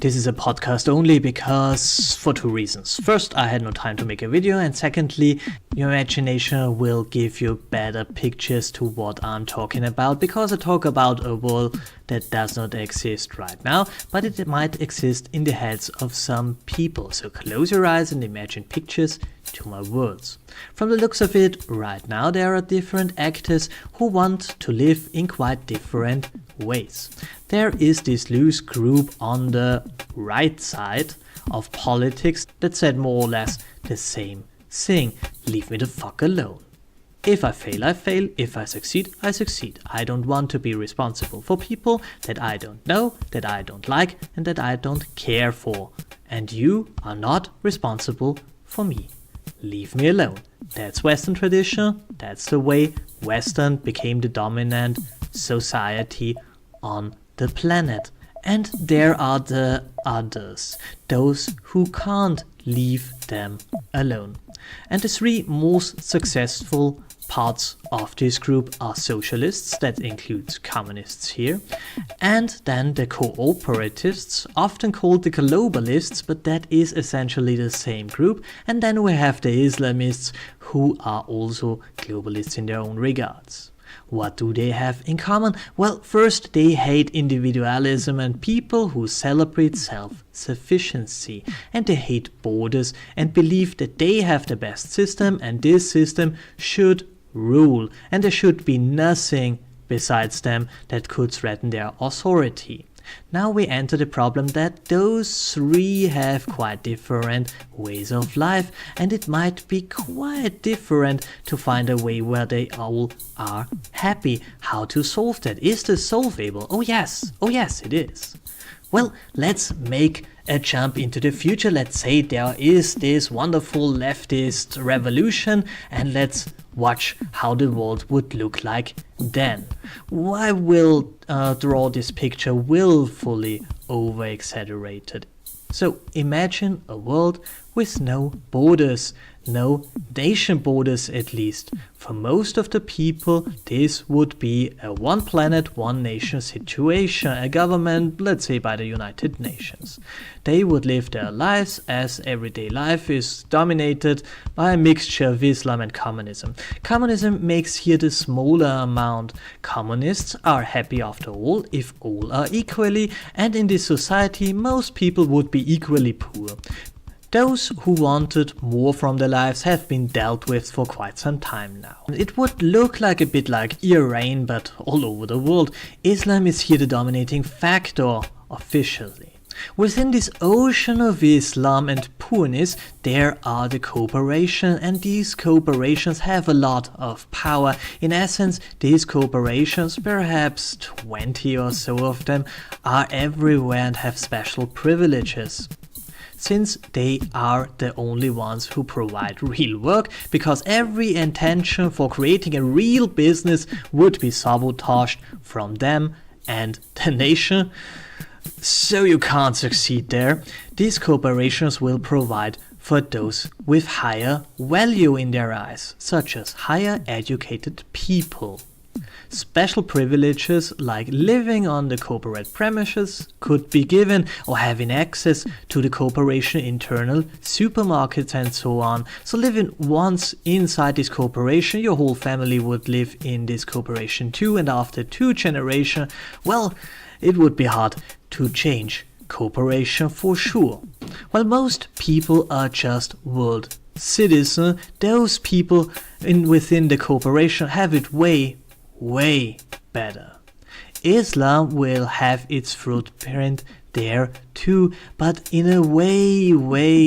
This is a podcast only because for two reasons. First, I had no time to make a video, and secondly, your imagination will give you better pictures to what I'm talking about, because I talk about a world that does not exist right now, but it might exist in the heads of some people. So close your eyes and imagine pictures to my words. From the looks of it, right now there are different actors who want to live in quite different ways. There is this loose group on the right side of politics that said more or less the same thing. Leave me the fuck alone. If I fail, I fail. If I succeed, I succeed. I don't want to be responsible for people that I don't know, that I don't like, and that I don't care for. And you are not responsible for me. Leave me alone. That's Western tradition. That's the way Western became the dominant society on the planet. And there are the others, those who can't leave them alone. And the three most successful parts of this group are socialists, that includes communists here, and then the cooperativists, often called the globalists, but that is essentially the same group, and then we have the Islamists, who are also globalists in their own regards. What do they have in common? Well, first, they hate individualism and people who celebrate self-sufficiency, and they hate borders and believe that they have the best system, and this system should rule, and there should be nothing besides them that could threaten their authority. Now we enter the problem that those three have quite different ways of life, and it might be quite different to find a way where they all are happy. How to solve that? Is this solvable? Oh yes, it is. Well, let's make a jump into the future. Let's say there is this wonderful leftist revolution, and let's watch how the world would look like then. I will draw this picture willfully over-exaggerated. So imagine a world with no borders, no nation borders at least. For most of the people, this would be a one planet, one nation situation, a government, let's say by the United Nations. They would live their lives as everyday life is dominated by a mixture of Islam and communism. Communism makes here the smaller amount. Communists are happy after all if all are equally, and in this society most people would be equally poor. Those who wanted more from their lives have been dealt with for quite some time now. It would look like a bit like Iran, but all over the world. Islam is here the dominating factor officially. Within this ocean of Islam and poorness, there are the corporations, and these corporations have a lot of power. In essence, these corporations, perhaps 20 or so of them, are everywhere and have special privileges, since they are the only ones who provide real work, because every intention for creating a real business would be sabotaged from them and the nation. So you can't succeed there. These corporations will provide for those with higher value in their eyes, such as higher educated people. Special privileges like living on the corporate premises could be given, or having access to the corporation internal supermarkets and so on. So living once inside this corporation, your whole family would live in this corporation too, and after 2 generations, well, it would be hard to change corporation for sure. While most people are just world citizens, those people within the corporation have it way better. Islam will have its footprint there too, but in a way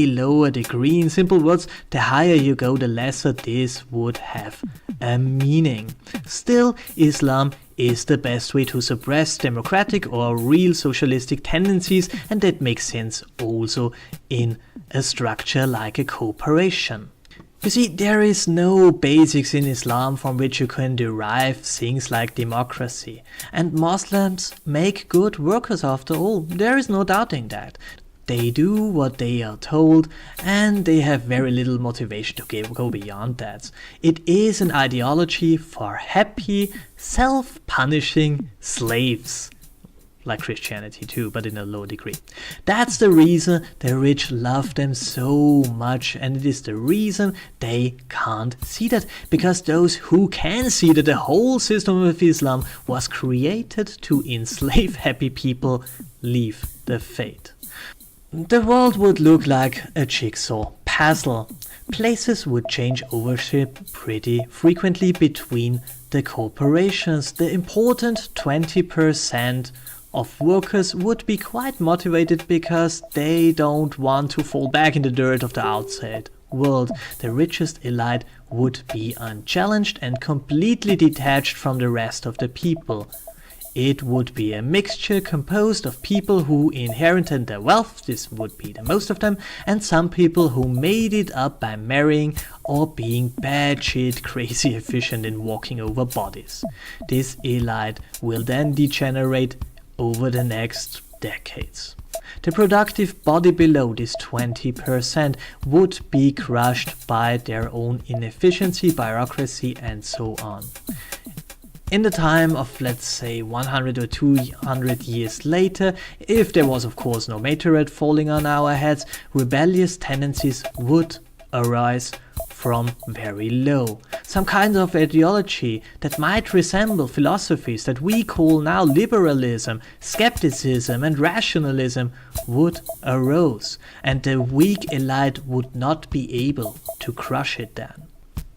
lower degree. In simple words, the higher you go, the lesser this would have a meaning. Still, Islam is the best way to suppress democratic or real socialistic tendencies, and that makes sense also in a structure like a corporation. You see, there is no basics in Islam from which you can derive things like democracy. And Muslims make good workers after all. There is no doubting that. They do what they are told, and they have very little motivation to go beyond that. It is an ideology for happy, self-punishing slaves. like Christianity too, but in a low degree. That's the reason the rich love them so much, and it is the reason they can't see that, because those who can see that the whole system of Islam was created to enslave happy people leave the faith. The world would look like a jigsaw puzzle. Places would change ownership pretty frequently between the corporations. The important 20% of workers would be quite motivated because they don't want to fall back in the dirt of the outside world. The richest elite would be unchallenged and completely detached from the rest of the people. It would be a mixture composed of people who inherited their wealth, this would be the most of them, and some people who made it up by marrying or being batshit crazy efficient in walking over bodies. This elite will then degenerate over the next decades. The productive body below this 20% would be crushed by their own inefficiency, bureaucracy, and so on. In the time of, let's say, 100 or 200 years later, if there was of course no meteorite falling on our heads, rebellious tendencies would arise from very low. Some kind of ideology that might resemble philosophies that we call now liberalism, skepticism and rationalism would arise, and the weak elite would not be able to crush it then.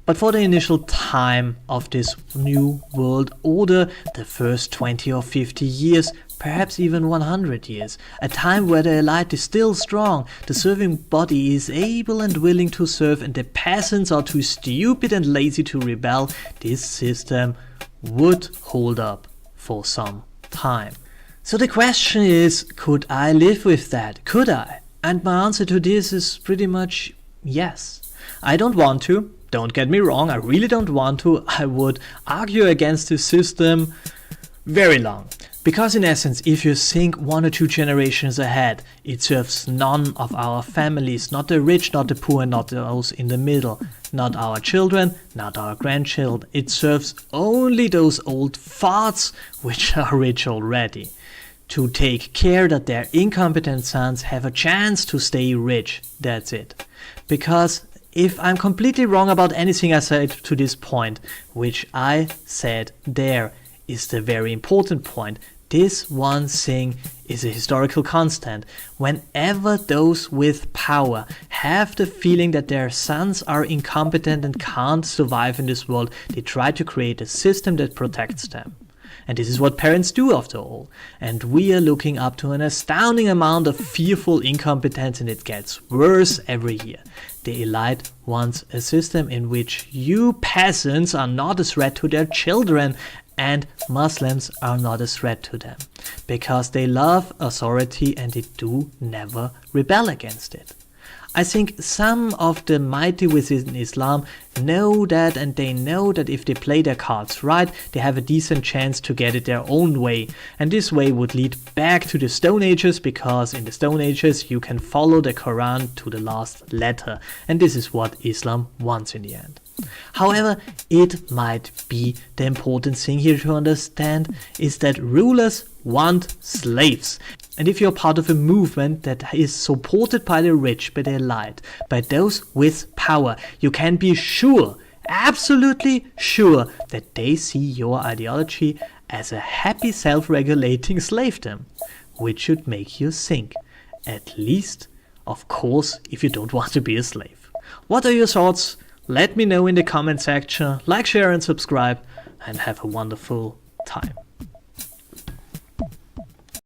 But for the initial time of this new world order, the first 20 or 50 years, perhaps even 100 years, a time where the elite is still strong, the serving body is able and willing to serve, and the peasants are too stupid and lazy to rebel, this system would hold up for some time. So the question is, could I live with that? Could I? And my answer to this is pretty much yes. I don't want to. Don't get me wrong, I really don't want to. I would argue against this system very long. Because in essence, if you think 1 or 2 generations ahead, it serves none of our families, not the rich, not the poor, and not those in the middle, not our children, not our grandchildren. It serves only those old farts which are rich already, to take care that their incompetent sons have a chance to stay rich. That's it. Because if I'm completely wrong about anything I said to this point, which I said there is the very important point, this one thing is a historical constant. Whenever those with power have the feeling that their sons are incompetent and can't survive in this world, they try to create a system that protects them. And this is what parents do after all. And we are looking up to an astounding amount of fearful incompetence, and it gets worse every year. The elite wants a system in which you peasants are not a threat to their children and Muslims are not a threat to them. Because they love authority and they do never rebel against it. I think some of the mighty within Islam know that, and they know that if they play their cards right, they have a decent chance to get it their own way. And this way would lead back to the Stone Ages, because in the Stone Ages you can follow the Quran to the last letter. And this is what Islam wants in the end. However, it might be the important thing here to understand is that rulers want slaves. And if you're part of a movement that is supported by the rich, by the elite, by those with power, you can be sure, absolutely sure, that they see your ideology as a happy self-regulating slavedom, which should make you think. At least, of course, if you don't want to be a slave. What are your thoughts? Let me know in the comment section. Like, share and subscribe, and have a wonderful time.